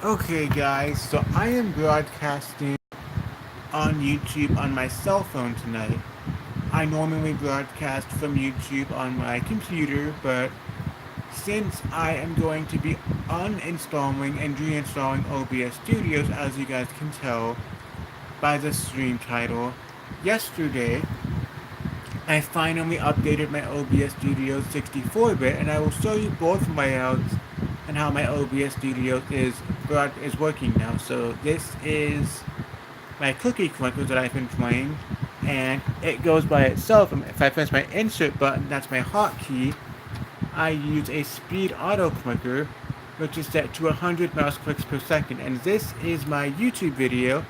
Okay guys, so I am broadcasting on YouTube on my cell phone tonight. I normally broadcast from YouTube on my computer, but since I am going to be uninstalling and reinstalling OBS Studios, as you guys can tell by the stream title, yesterday I finally updated my OBS Studios 64-bit, and I will show you both layouts and how my OBS Studios is working now. So this is my cookie clicker that I've been playing, and it goes by itself. If I press my insert button, that's my hotkey. I use a speed auto clicker, which is set to 100 mouse clicks per second, and this is my YouTube video,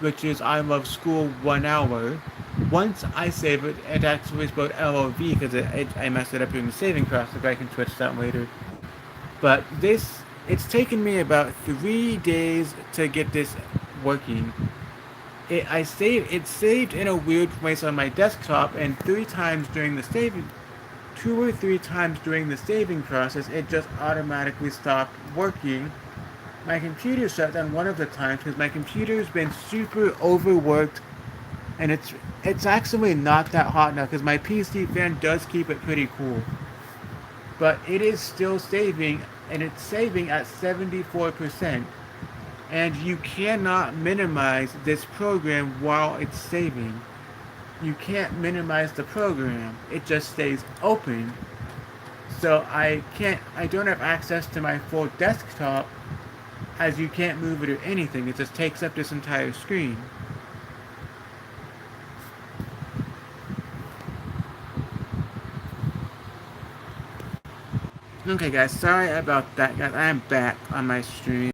which is I Love School 1 hour. Once I save it, it actually spelled LOV because I messed it up during the saving process, but I can switch that later. But it's taken me about 3 days to get this working. It saved in a weird place on my desktop, and 2 or 3 times during the saving process, it just automatically stopped working. My computer shut down one of the times because my computer's been super overworked, and it's actually not that hot now because my PC fan does keep it pretty cool. But it is still saving, and it's saving at 74%. And you cannot minimize this program while it's saving. You can't minimize the program. It just stays open. So I don't have access to my full desktop, as you can't move it or anything. It just takes up this entire screen. Okay guys, sorry about that guys. I am back on my stream.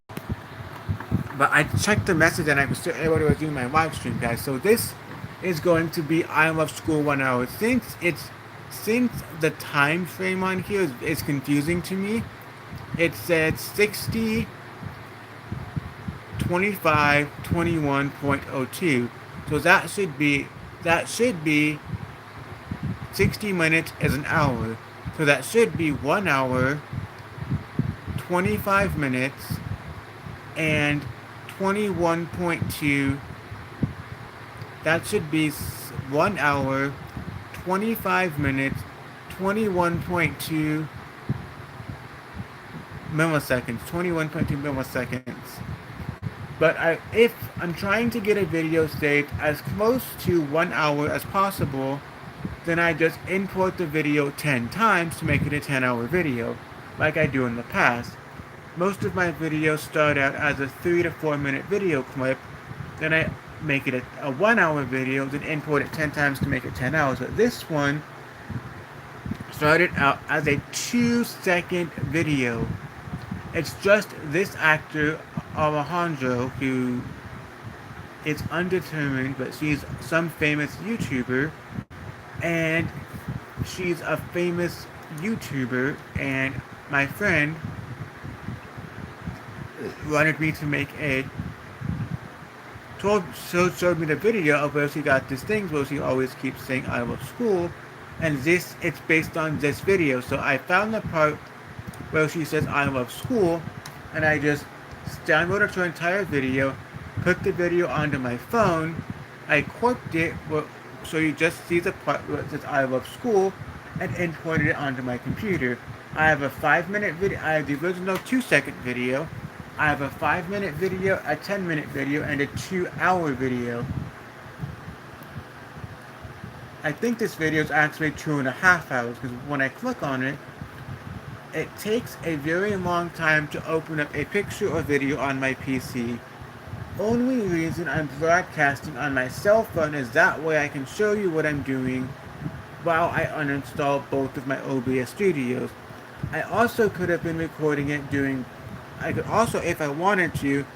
But I checked the message and I was still able to resume my live stream, guys. So this is going to be I Love School 1 hour. Since the time frame on here is confusing to me, it said 60 25 21.02. So that should be 60 minutes is an hour. So that should be 1 hour 25 minutes and 21.2. That should be 1 hour 25 minutes 21.2 milliseconds. 21.2 milliseconds. But if I'm trying to get a video saved as close to 1 hour as possible, then I just import the video 10 times to make it a 10-hour video, like I do in the past. Most of my videos start out as a 3 to 4 minute video clip, then I make it a 1 hour video, then import it 10 times to make it 10 hours. But this one started out as a 2-second video. It's just this actor, Alejandro, who is undetermined, but she's some famous YouTuber, and she's a famous YouTuber, and my friend wanted me to make showed me the video of where she got this thing where she always keeps saying I love school, and it's based on this video. So I found the part where she says I love school, and I just downloaded her entire video, put the video onto my phone, I clipped it so you just see the part where it says I love school, and imported it onto my computer. I have a 5-minute video, I have the original 2-second video, I have a 5-minute video, a 10-minute video, and a 2-hour video. I think this video is actually 2.5 hours, because when I click on it, it takes a very long time to open up a picture or video on my PC. Only reason I'm broadcasting on my cell phone is that way I can show you what I'm doing while I uninstall both of my OBS Studios. I also could have been recording it I could also, if I wanted to,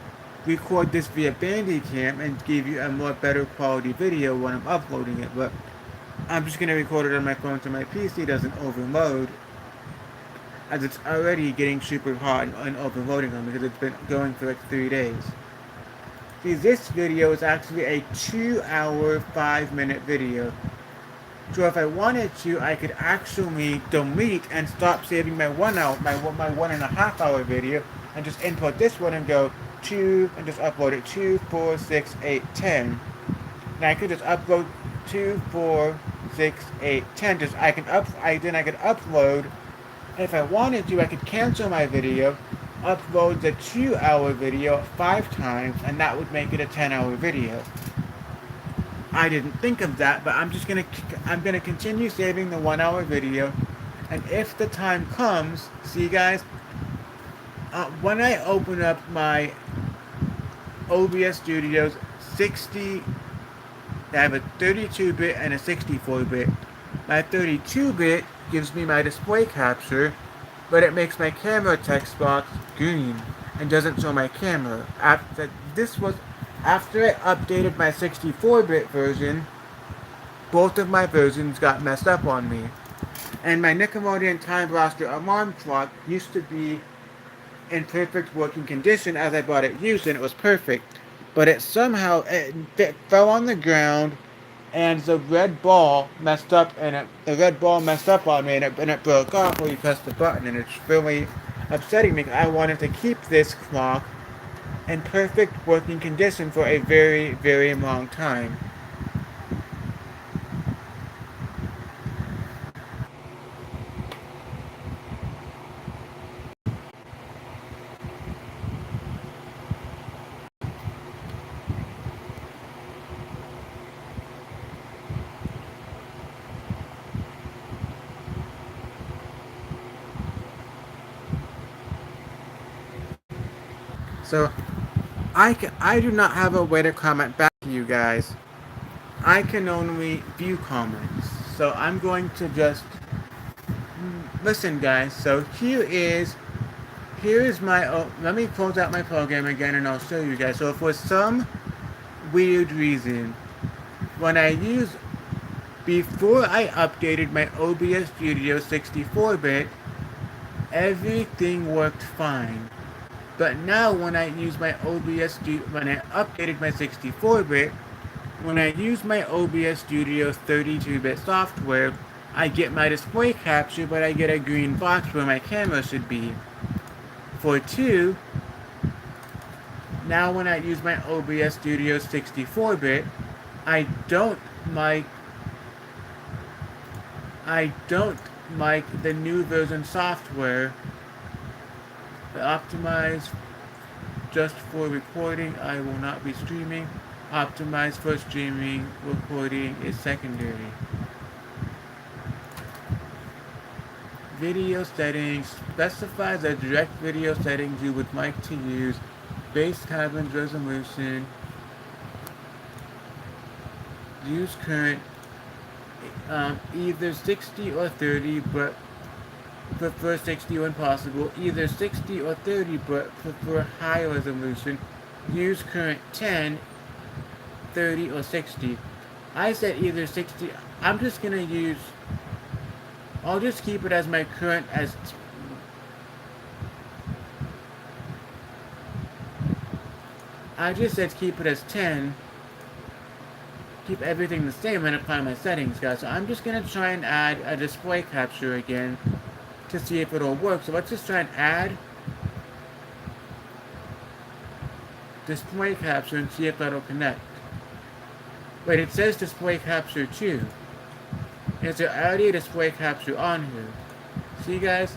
record this via Bandicam and give you a more better quality video when I'm uploading it, but I'm just going to record it on my phone so my PC doesn't overload, as it's already getting super hot and overloading on me because it's been going for like 3 days. See, this video is actually a 2-hour, 5-minute video. So if I wanted to, I could actually delete and stop saving my 1 hour, my 1.5 hour video, and just input this one and go 2 and just upload it 2, 4, 6, 8, 10. And I could just upload 2, 4, 6, 8, 10. Just then I could upload. And if I wanted to, I could cancel my video, upload the 2-hour video 5 times, and that would make it a 10-hour video. I didn't think of that, but I'm gonna continue saving the 1-hour video, and if the time comes, see guys, when I open up my OBS Studios 60, I have a 32-bit and a 64-bit. My 32-bit gives me my display capture, but it makes my camera text box green and doesn't show my camera. After I updated my 64-bit version, both of my versions got messed up on me. And my Nickelodeon Time Blaster alarm clock used to be in perfect working condition as I bought it used, and it was perfect. But it fell on the ground, and the red ball messed up, and the red ball messed up on me, and it broke off when you pressed the button, and it's really upsetting me. I wanted to keep this clock in perfect working condition for a very, very long time. So, I do not have a way to comment back to you guys. I can only view comments. So I'm going to just listen, guys. So here is my. Let me close out my program again, and I'll show you guys. So for some weird reason, when I use before I updated my OBS Studio 64-bit, everything worked fine. But now when I use my when I updated my 64-bit, when I use my OBS Studio 32-bit software, I get my display capture, but I get a green box where my camera should be. For 2, now when I use my OBS Studio 64-bit, I don't mic the new version software. Optimized just for recording. I will not be streaming. Optimized for streaming. Recording is secondary. Video settings. Specify the direct video settings you would like to use. Base cabin resolution. Use current. Either 60 or 30, but prefer 60 when possible. Either 60 or 30, but prefer high resolution. Use current 10, 30, or 60. I said either 60. I'm just gonna use. I'll just keep it as my current as. I just said keep it as 10. Keep everything the same and apply my settings, guys. So I'm just gonna try and add a display capture again to see if it'll work. So let's just try and add display capture and see if that'll connect. Wait, it says display capture 2. Is there already a display capture on here? See guys?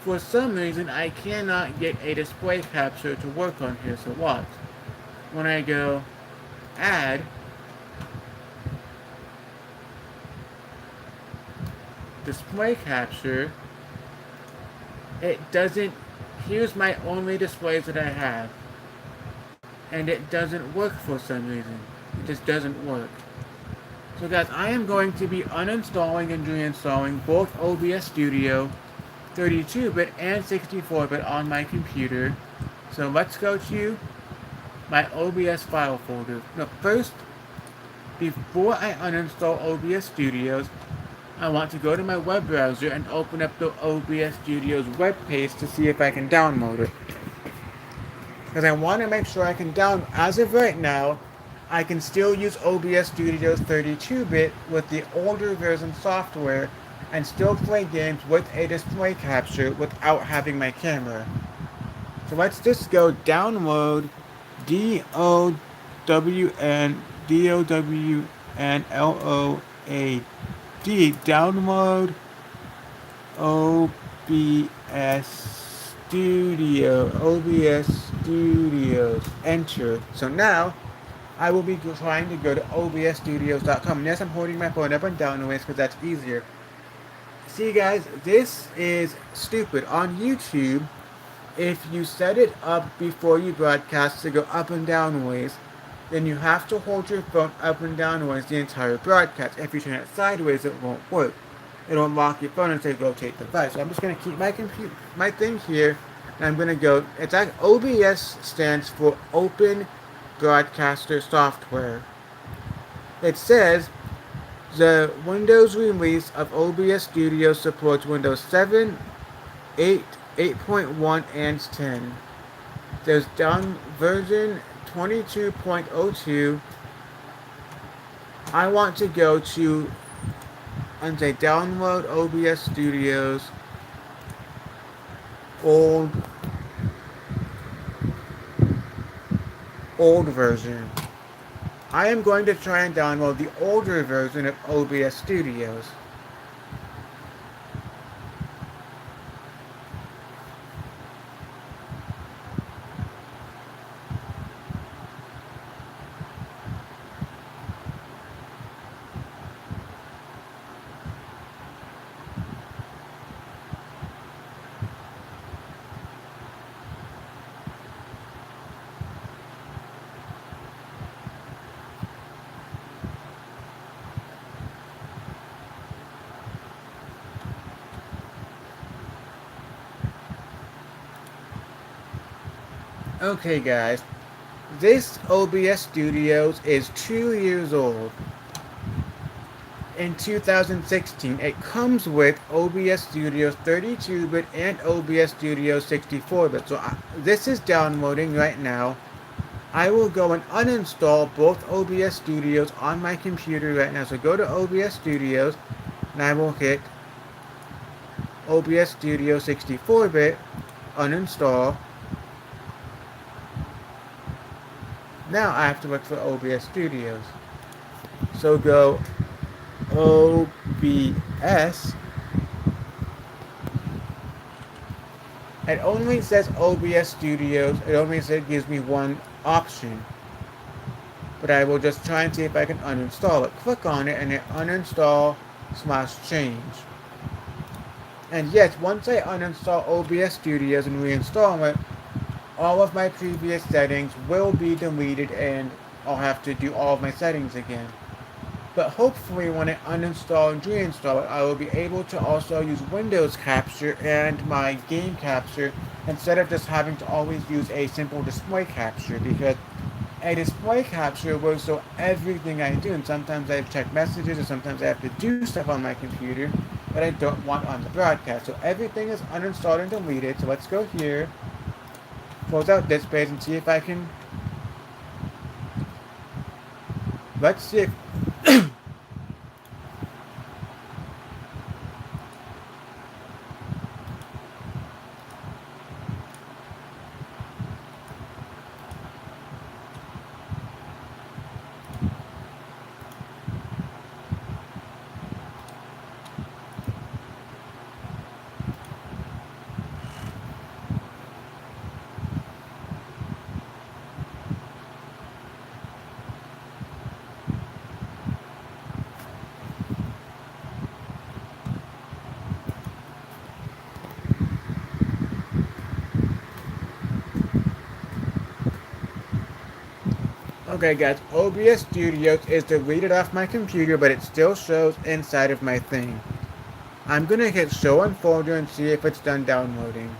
For some reason I cannot get a display capture to work on here, so watch. When I go add display capture, it doesn't. Here's my only displays that I have, and it doesn't work for some reason. It just doesn't work. So guys, I am going to be uninstalling and reinstalling both OBS Studio 32-bit and 64-bit on my computer. So let's go to my OBS file folder. Now first, before I uninstall OBS Studios, I want to go to my web browser and open up the OBS Studios web page to see if I can download it. Because I want to make sure I can download. As of right now, I can still use OBS Studios 32-bit with the older version software and still play games with a display capture without having my camera. So let's just go download DOWNLOAD, download OBS Studios, enter. So now I will be trying to go to obsstudios.com. And yes, I'm holding my phone up and down always because that's easier. See guys, this is stupid. On YouTube, if you set it up before you broadcast to go up and down ways, then you have to hold your phone up and down ways the entire broadcast. If you turn it sideways, it won't work. It'll unlock your phone and say rotate device. So I'm just gonna keep my thing here, and I'm gonna go. It's like OBS stands for Open Broadcaster Software. It says the Windows release of OBS Studio supports Windows 7, 8, 8.1, and 10. There's down version 22.02. I want to go to and say download OBS Studios old version. I am going to try and download the older version of OBS Studios. Okay guys, this OBS Studios is 2 years old. In 2016, it comes with OBS Studios 32-bit and OBS Studios 64-bit. So this is downloading right now. I will go and uninstall both OBS Studios on my computer right now. So go to OBS Studios, and I will hit OBS Studio 64-bit, uninstall. Now I have to look for OBS Studios. So go OBS. It only says OBS Studios. It only gives me one option. But I will just try and see if I can uninstall it. Click on it and hit uninstall / change. And yes, once I uninstall OBS Studios and reinstall it, all of my previous settings will be deleted and I'll have to do all of my settings again. But hopefully when I uninstall and reinstall it, I will be able to also use Windows Capture and my game capture instead of just having to always use a simple display capture, because a display capture will show everything I do, and sometimes I have to check messages or sometimes I have to do stuff on my computer that I don't want on the broadcast. So everything is uninstalled and deleted. So let's go here, close out this page and see if I can, let's see if okay guys, OBS Studios is deleted off my computer, but it still shows inside of my thing. I'm gonna hit show on folder and see if it's done downloading.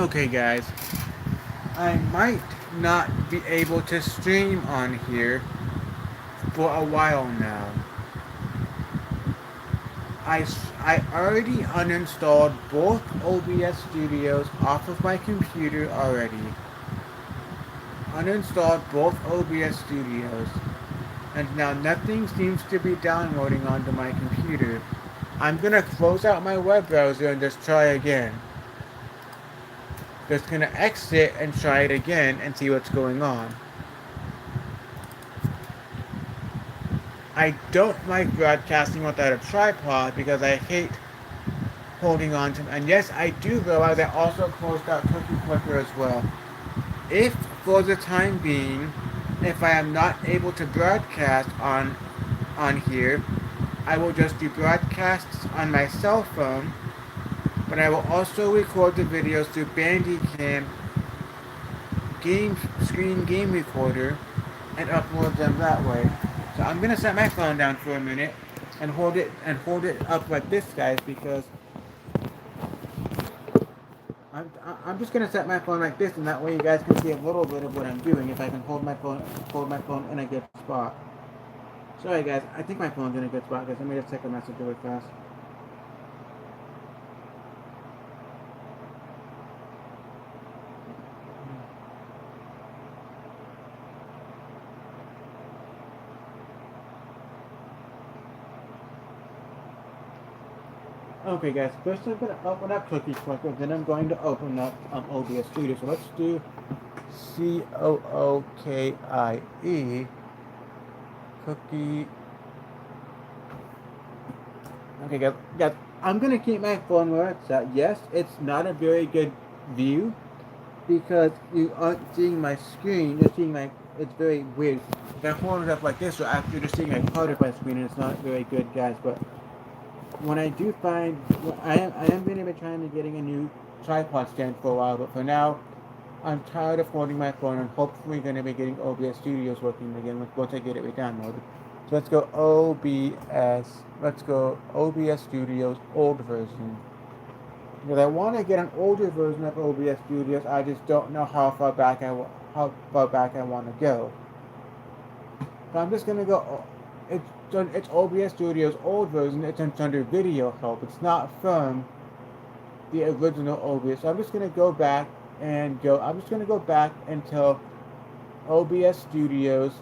Okay, guys, I might not be able to stream on here for a while now. I already uninstalled both OBS Studios off of my computer already. Uninstalled both OBS Studios. And now nothing seems to be downloading onto my computer. I'm gonna close out my web browser and just try again. Just gonna exit and try it again and see what's going on. I don't like broadcasting without a tripod because I hate holding on to, and yes, I do realize I also closed out Cookie Clicker as well. If, for the time being, if I am not able to broadcast on here, I will just do broadcasts on my cell phone, but I will also record the videos through Bandicam screen game recorder and upload them that way. So I'm gonna set my phone down for a minute and hold it up like this, guys, because I'm just gonna set my phone like this, and that way you guys can see a little bit of what I'm doing if I can hold my phone in a good spot. Sorry guys, I think my phone's in a good spot, guys. Let me just check a message really fast. Okay guys, first I'm going to open up Cookie Clicker, then I'm going to open up OBS Studio. So let's do Cookie. Cookie. Okay guys, I'm going to keep my phone where it's at. Yes, it's not a very good view because you aren't seeing my screen. You're seeing it's very weird. If I hold it up like this, so after you're seeing a part of my screen, and it's not very good, guys. But when I do find, I am going to be trying to getting a new tripod stand for a while, but for now, I'm tired of holding my phone and hopefully going to be getting OBS Studios working again once I get it downloaded. So let's go OBS Studios old version. Because I want to get an older version of OBS Studios, I just don't know how far back I want to go. So I'm just going to go. It's OBS Studios old version. It's under video help. It's not from the original OBS. So I'm just gonna go back until OBS Studios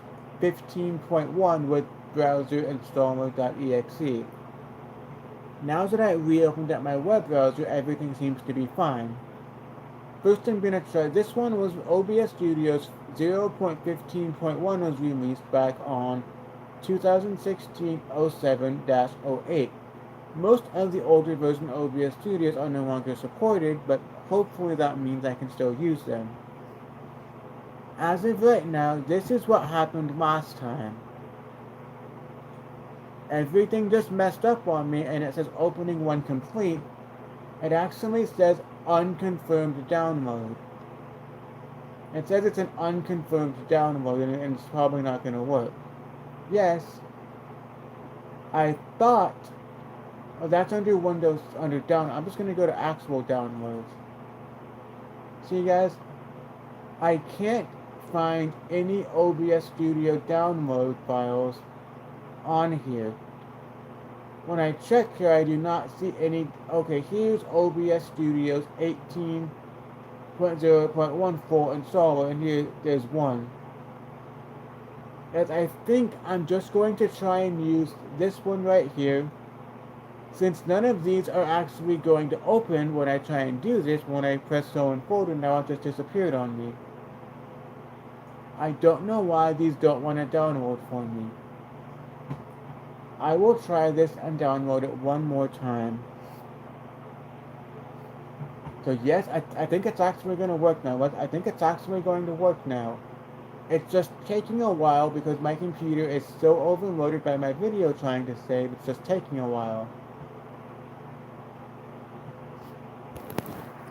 15.1 with browser installer.exe. Now that I reopened up my web browser, everything seems to be fine. First I'm gonna try, this one was OBS Studios 0.15.1 was released back on 2016-07-08. Most of the older version OBS Studios are no longer supported, but hopefully that means I can still use them. As of right now, this is what happened last time. Everything just messed up on me, and it says opening one complete. It actually says unconfirmed download. It says it's an unconfirmed download, and it's probably not going to work. Yes, I thought, oh, that's under Windows, under down. I'm just going to go to actual downloads. See guys, I can't find any OBS Studio download files on here. When I check here, I do not see any. Okay, here's OBS Studios 18.0.14 installer, and here there's one. As I think I'm just going to try and use this one right here, since none of these are actually going to open when I try and do this. When I press so and folder, now it just disappeared on me. I don't know why these don't want to download for me. I will try this and download it one more time. So yes, I think it's actually going to work now. I think it's actually going to work now. It's just taking a while because my computer is so overloaded by my video trying to save. It's just taking a while.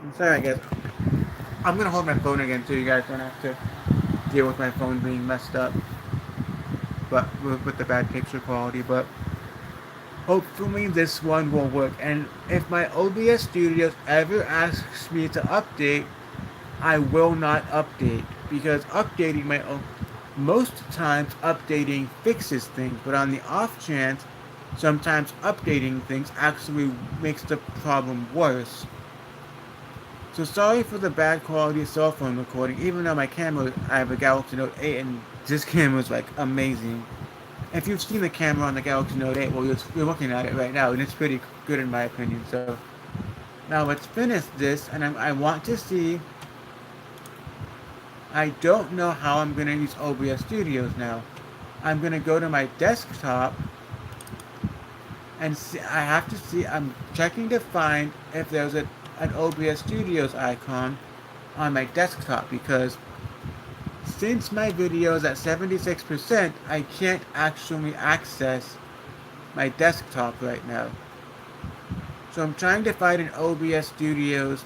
I'm sorry guys. I'm going to hold my phone again so you guys don't have to deal with my phone being messed up. But with the bad picture quality. But hopefully this one will work. And if my OBS Studios ever asks me to update, I will not update because updating my own, most times updating fixes things, but on the off chance, sometimes updating things actually makes the problem worse. So sorry for the bad quality cell phone recording, even though my camera, I have a Galaxy Note 8 and this camera is like amazing. If you've seen the camera on the Galaxy Note 8, well you're looking at it right now and it's pretty good in my opinion. So now let's finish this and I want to see, I don't know how I'm going to use OBS Studios now. I'm going to go to my desktop and see, I have to see, I'm checking to find if there's an OBS Studios icon on my desktop because since my video is at 76%, I can't actually access my desktop right now. So I'm trying to find an OBS Studios.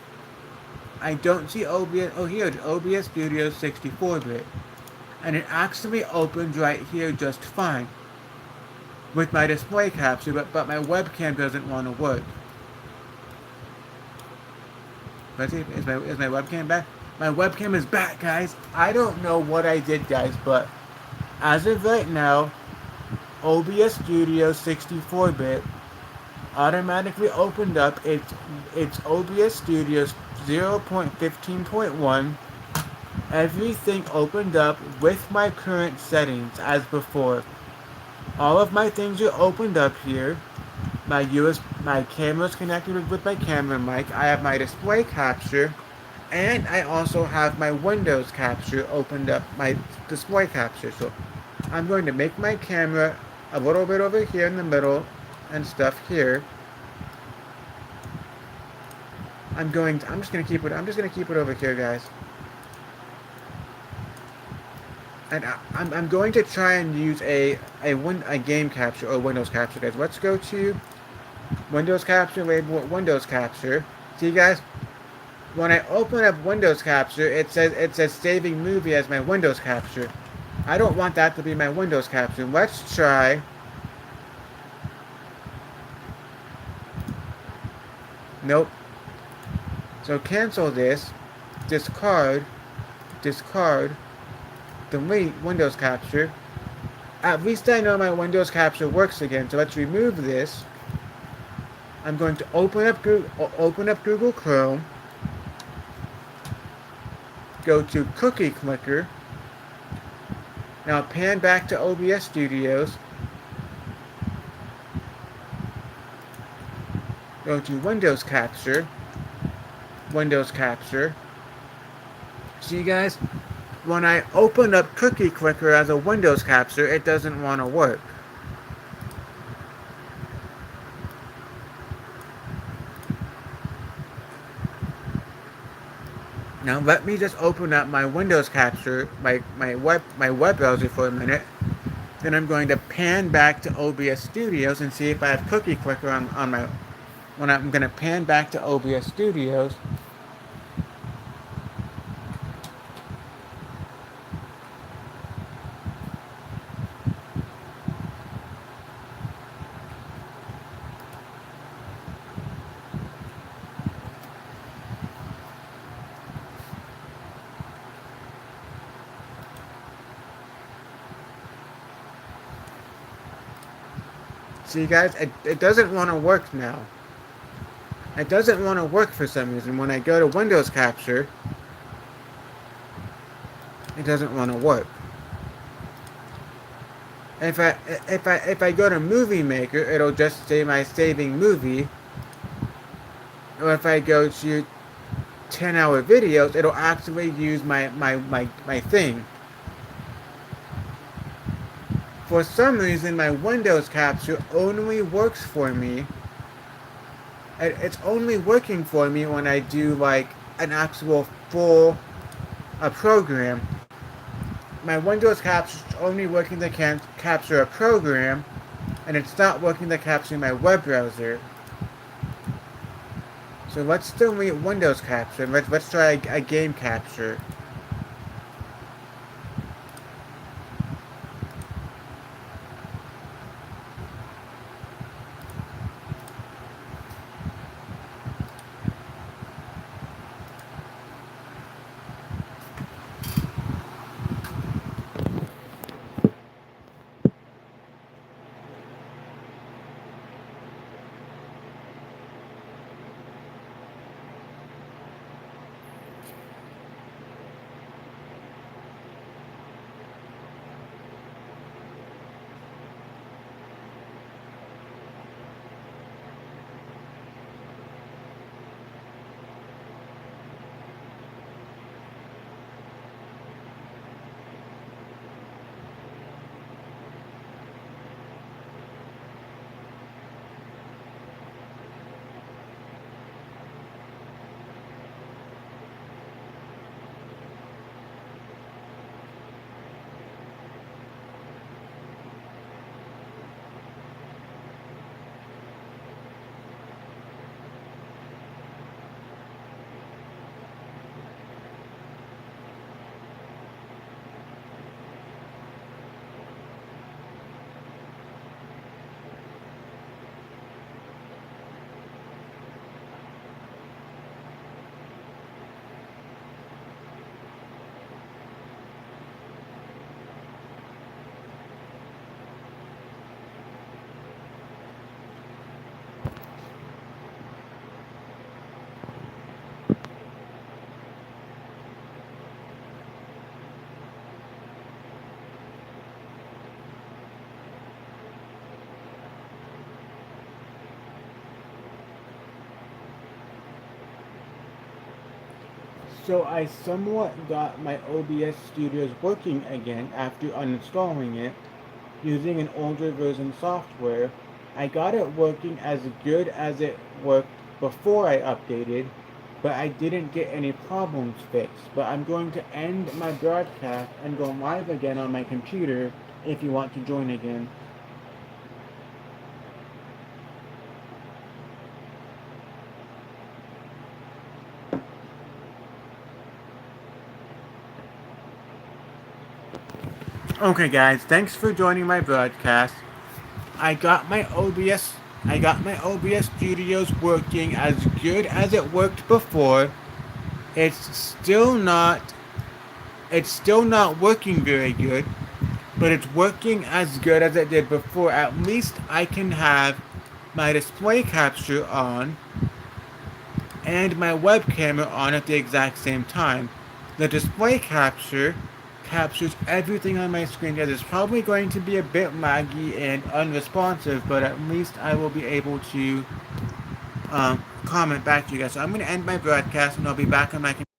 I don't see OBS, oh here, it's OBS Studios 64-bit. And it actually opens right here just fine with my display capture, but my webcam doesn't want to work. Let's see, is my webcam back? My webcam is back, guys. I don't know what I did, guys, but as of right now, OBS Studio 64-bit automatically opened up its OBS Studios 0.15.1. Everything opened up with my current settings as before. All of my things are opened up here. My camera's connected with my camera mic. I have my display capture, and I also have my Windows capture opened up, my display capture. So I'm going to make my camera a little bit over here in the middle and stuff here. I'm just gonna keep it over here, guys. And I'm going to try and use a game capture or Windows capture, guys. Let's go to Windows capture, label it Windows capture. See, guys, when I open up Windows capture, it says saving movie as my Windows capture. I don't want that to be my Windows capture. Let's try. Nope. So cancel this. Discard. Delete Windows capture. At least I know my Windows capture works again. So let's remove this. I'm going to open up Google Chrome. Go to Cookie Clicker. Now pan back to OBS Studios. Go to Windows Capture. See, guys, when I open up Cookie Clicker as a Windows capture, it doesn't want to work. Now let me just open up my Windows capture, my web browser for a minute. Then I'm going to pan back to OBS Studios and see if I have Cookie Clicker on my. When I'm going to pan back to OBS Studios. See, guys, it doesn't want to work now. It doesn't want to work for some reason. When I go to Windows Capture, it doesn't want to work. If I go to Movie Maker, it'll just say my saving movie. Or if I go to 10-hour videos, it'll actually use my thing. For some reason, my Windows capture only works for me. It's only working for me when I do like an actual full program. My Windows capture is only working to capture a program, and it's not working to capture my web browser. So let's delete Windows capture. Let's try a game capture. So I somewhat got my OBS Studios working again after uninstalling it using an older version software. I got it working as good as it worked before I updated, but I didn't get any problems fixed. But I'm going to end my broadcast and go live again on my computer if you want to join again. Okay guys, thanks for joining my broadcast. I got my OBS Studios working as good as it worked before. It's still not it's still not working very good, but it's working as good as it did before. At least I can have my display capture on and my webcam on at the exact same time. The display capture captures everything on my screen. Yes, it's probably going to be a bit laggy and unresponsive, but at least I will be able to comment back to you guys. So I'm going to end my broadcast and I'll be back on my computer.